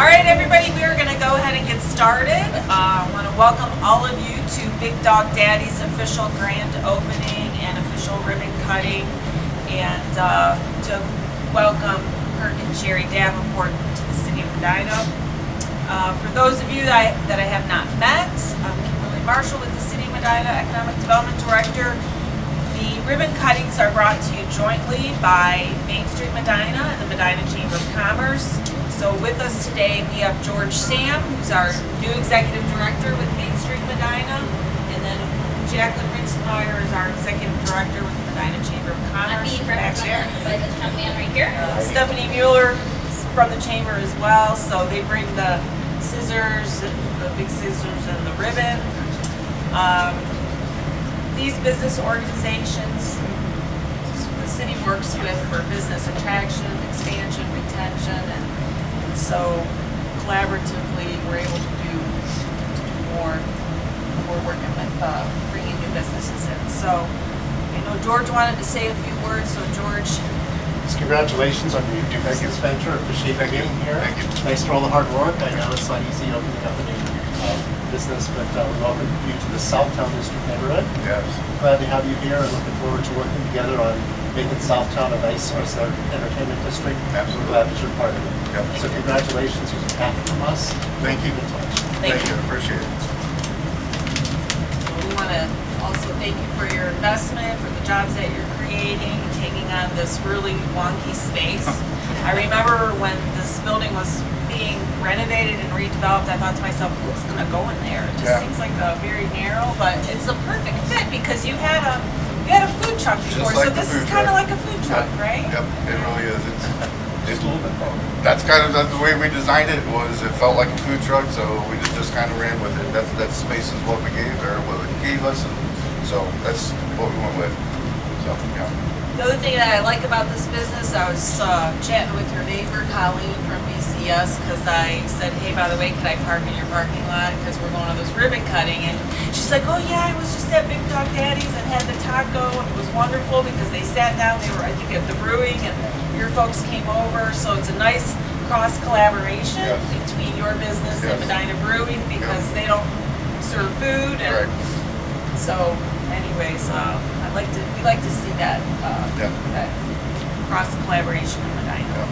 All right, everybody, we are going to go ahead and get started. I want to welcome all of you to Big Dog Daddy's official grand opening and official ribbon cutting, and to welcome Kirk and Sherry Davenport to the City of Medina. For those of you that I have not met, I'm Kimberly Marshall with the City of Medina Economic Development Director. The ribbon cuttings are brought to you jointly by Main Street Medina and the Medina Chamber of Commerce. So with us today we have George Sam, who's our new Executive Director with Main Street Medina, and then Jacqueline Rinselmeyer is our Executive Director with the Medina Chamber of Commerce. Back there. Right here. Stephanie Mueller from the Chamber as well, so they bring the scissors, the big scissors and the ribbon. These business organizations the city works with for business attraction, expansion, retention, and so collaboratively we're able to do more. We're working with bringing new businesses in. So I know George wanted to say a few words, so George. Congratulations on your new business venture. Appreciate you being here. Thank you. Thanks for all the hard work. I know it's not easy opening up a new business, but we welcome you to the Southtown District neighborhood. Yes. Glad to have you here and looking forward to working together on making Southtown a nice source of entertainment district. Absolutely. Glad that you're part of it. Yep. So congratulations. Here's a packet from us. Thank you. Keep in touch. Thank you. Appreciate it. We want to also thank you for your investment, for the jobs that you're creating, taking on this really wonky space. I remember when this building was being renovated and redeveloped, I thought to myself, who's going to go in there? It just seems like a very narrow, but it's a perfect fit because you had a food truck before, Just like so the this food is kind of truck. like a food truck, right? Yep. It really is. Just a little bit more. That's the way we designed it. It felt like a food truck, so we just kind of ran with it. That space is what we gave, or what it gave us, and so that's what we went with. So yeah. The other thing that I like about this business, I was chatting with your neighbor, Colleen from BCS, because I said, hey, by the way, can I park in your parking lot? Because we're going to this ribbon cutting. And she's like, oh, yeah, I was just at Big Dog Daddy's and had the taco. And it was wonderful because they sat down. They were, I think, at the brewing, and your folks came over. So it's a nice cross-collaboration between your business and Medina Brewing because they don't serve food. And so, anyways, we like to see that that cross collaboration in Medina.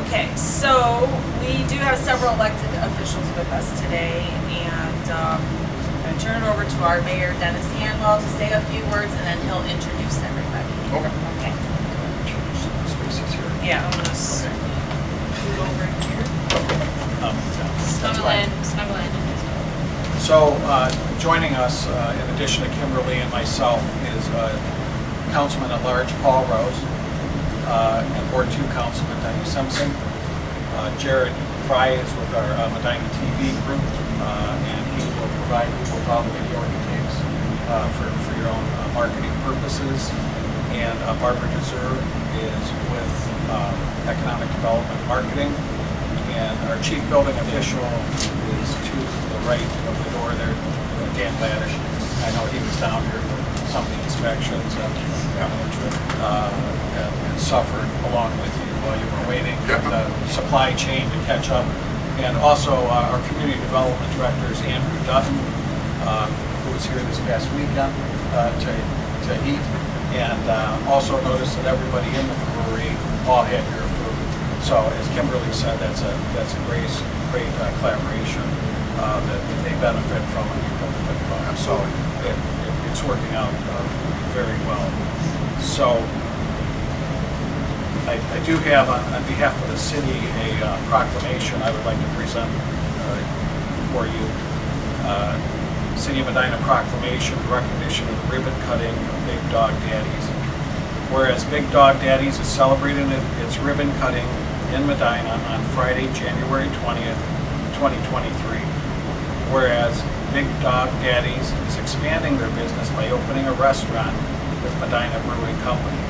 Okay, so we do have several elected officials with us today, and I'm going to turn it over to our mayor, Dennis Hanwell, to say a few words, and then he'll introduce everybody. Okay. Spaces here. Yeah, I'm going to move over here. Snuggle in. So joining us, in addition to Kimberly and myself, is Councilman at Large Paul Rose, and Ward 2 Councilman Denny Simpson. Jared Fry is with our Medina TV group, and he will provide you with all the video he takes for your own marketing purposes. And Barbara Deserve is with Economic Development Marketing. And our chief building official is to the right of the door there, Dan Laddish. I know he was down here for some of the inspections and suffered along with you while you were waiting for the supply chain to catch up. And also our community development directors, Andrew Dutton, who was here this past weekend to eat, and also noticed that everybody in the brewery all had your food. So as Kimberly said, that's a great collaboration that they benefit from and you benefit from. Absolutely. So it's working out very well. So I do have on behalf of the city a proclamation I would like to present for you. City of Medina proclamation in recognition of the ribbon cutting of Big Dog Daddy's. Whereas Big Dog Daddy's is celebrating its ribbon cutting in Medina on Friday, January 20th, 2023. Whereas Big Dog Daddy's is expanding their business by opening a restaurant with Medina Brewing Company.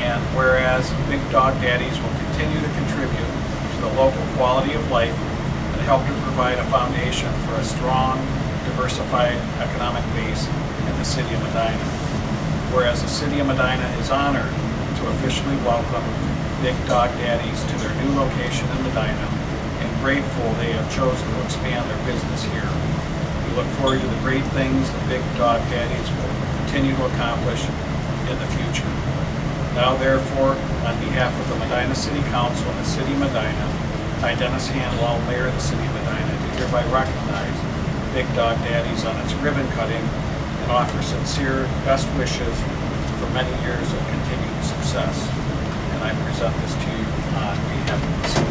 And whereas Big Dog Daddy's will continue to contribute to the local quality of life and help to provide a foundation for a strong, diversified economic base in the city of Medina. Whereas the city of Medina is honored to officially welcome Big Dog Daddies to their new location in Medina and grateful they have chosen to expand their business here. We look forward to the great things the Big Dog Daddies will continue to accomplish in the future. Now therefore, on behalf of the Medina City Council and the City of Medina, I, Dennis Hanwell, Mayor of the City of Medina, do hereby recognize Big Dog Daddies on its ribbon cutting and offer sincere best wishes for many years of continued success. And I present this to you on behalf of the city.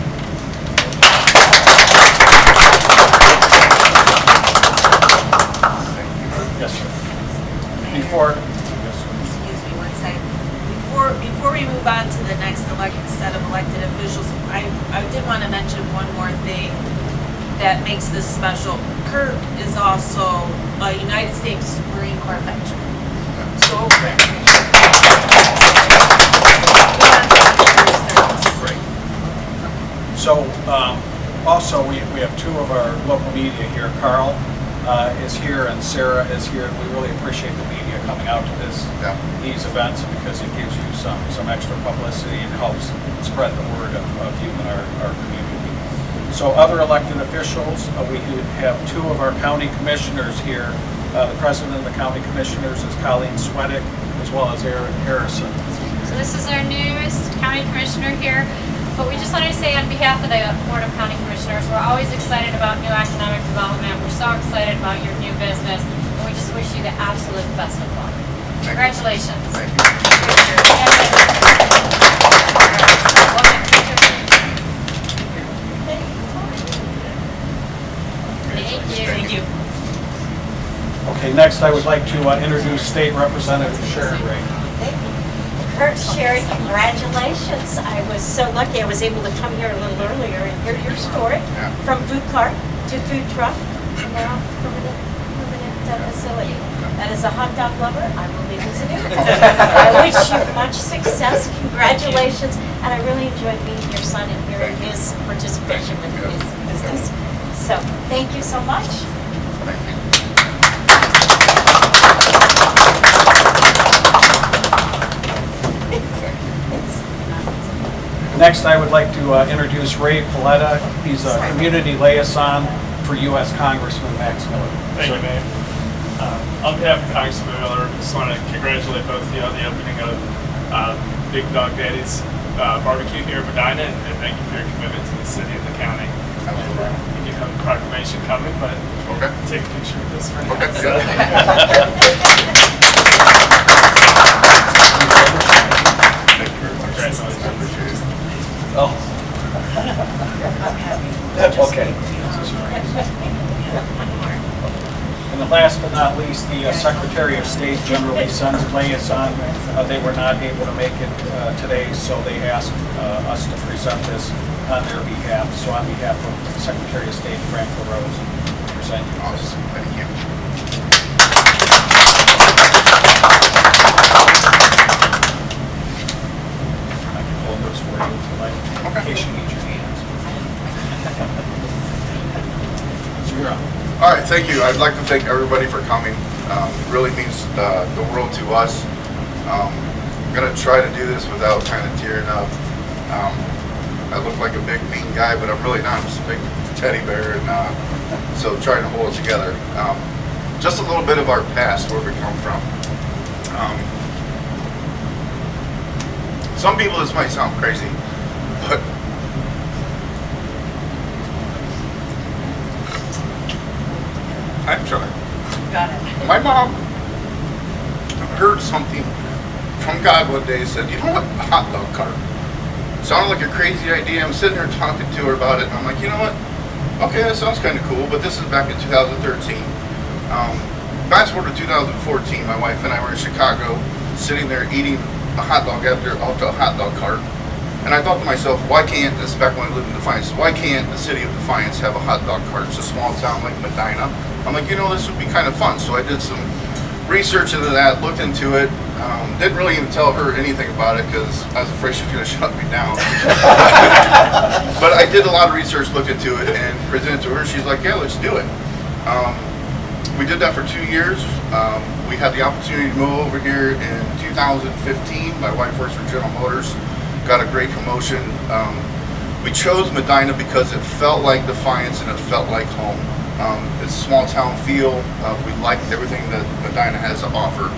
Yes, sir. Before, Excuse me one second. Before we move on to the next set of elected officials, I did want to mention one more thing that makes this special. Kirk is also a United States Marine Corps veteran. So, great. So, also, we have two of our local media here. Carl is here and Sarah is here. And we really appreciate the media coming out to these events because it gives you some extra publicity and helps spread the word of you and our community. So other elected officials, we have two of our county commissioners here. The president of the county commissioners is Colleen Swedick, as well as Aaron Harrison. So this is our newest county commissioner here. But we just wanted to say on behalf of the Board of County Commissioners, we're always excited about new economic development. We're so excited about your new business. And we just wish you the absolute best of luck. Congratulations. Thank you. Thank you. Okay, next I would like to introduce State Representative Sharon Ray. Kurt, Sherry, congratulations. I was so lucky I was able to come here a little earlier and hear your story. Yeah. From food cart to food truck and now permanent facility. That is a hot dog lover. I will be visiting. I wish you much success. Congratulations. And I really enjoyed meeting your son and hearing his participation with his business. So thank you so much. Thank you. Next, I would like to introduce Ray Paletta. He's a community liaison for U.S. Congressman Max Miller. Thank you, Mayor. On behalf of Congressman Miller, I just want to congratulate both of you on the opening of Big Dog Daddy's barbecue here in Medina, and thank you for your commitment to the city and the county. Absolutely. We do have a proclamation coming, but Okay. take a picture with this for now. Okay. So- Thank you very much. Congratulations. I appreciate it. Oh. Okay. And the last but not least, the Secretary of State, General Sons liaison. They were not able to make it today, so they asked us to present this on their behalf. So on behalf of Secretary of State Frank LaRose, present you this. Awesome. Thank you. I can hold those for you if you like, in case you need your hands. So you're on. All right, thank you. I'd like to thank everybody for coming. It really means the world to us. I'm gonna try to do this without kind of tearing up. I look like a big mean guy, but I'm really not. I'm just a big teddy bear, and so trying to hold it together. Just a little bit of our past, where we come from. Some people, this might sound crazy, but I'm trying. got it. My mom heard something from God one day, said, you know what, a hot dog cart. Sounded like a crazy idea. I'm sitting there talking to her about it, and I'm like, you know what, okay, that sounds kind of cool, but this is back in 2013. Fast forward to 2014, my wife and I were in Chicago, sitting there eating a hot dog off the hot dog cart. And I thought to myself, why can't, this is back when I lived in Defiance, why can't the city of Defiance have a hot dog cart? It's a small town like Medina. I'm like, you know, this would be kind of fun. So I did some research into that, looked into it. Didn't really even tell her anything about it because I was afraid she was going to shut me down. But I did a lot of research, looked into it, and presented to her. She's like, yeah, let's do it. We did that for 2 years. We had the opportunity to move over here in 2015. My wife works for General Motors got a great promotion. We chose Medina because it felt like Defiance and it felt like home. It's small town feel. We liked everything that Medina has to offer.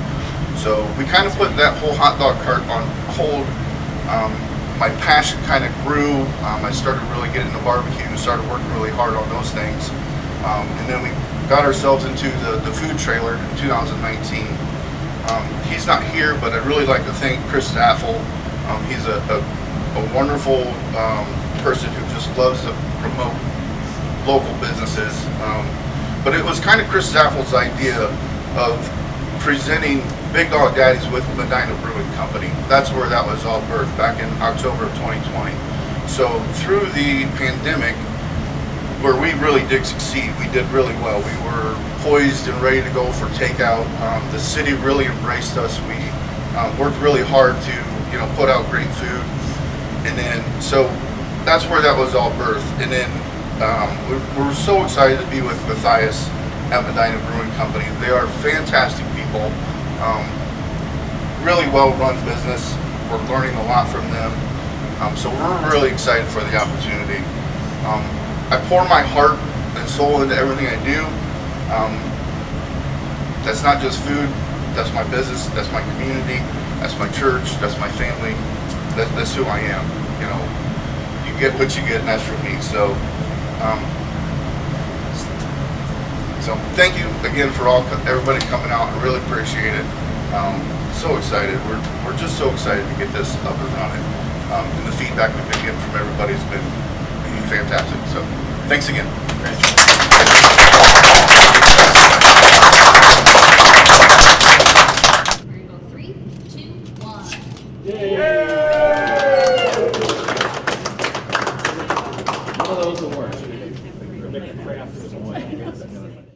So we kind of put that whole hot dog cart on hold. My passion kind of grew. I started really getting into barbecue and started working really hard on those things. And then we got ourselves into the food trailer in 2019. He's not here, but I'd really like to thank Chris Staffel. He's a wonderful person who just loves to promote local businesses. But it was kind of Chris Staffel's idea of presenting Big Dog Daddies with Medina Brewing Company. That's where that was all birthed, back in October of 2020. So through the pandemic, where we really did succeed, we did really well. We were poised and ready to go for takeout. The city really embraced us. We worked really hard to, put out great food. And then, so that's where that was all birthed. And then we're so excited to be with Matthias at Medina Brewing Company. They are fantastic people, really well-run business. We're learning a lot from them. So we're really excited for the opportunity. I pour my heart and soul into everything I do. That's not just food, that's my business, that's my community, that's my church, that's my family, that's who I am. You get what you get, and that's from me. So thank you again for everybody coming out. I really appreciate it. So excited. We're just so excited to get this up and running. And the feedback we've been getting from everybody has been fantastic. So thanks again. We're gonna go 3, 2, 1. One of those will work. We're making craft or something.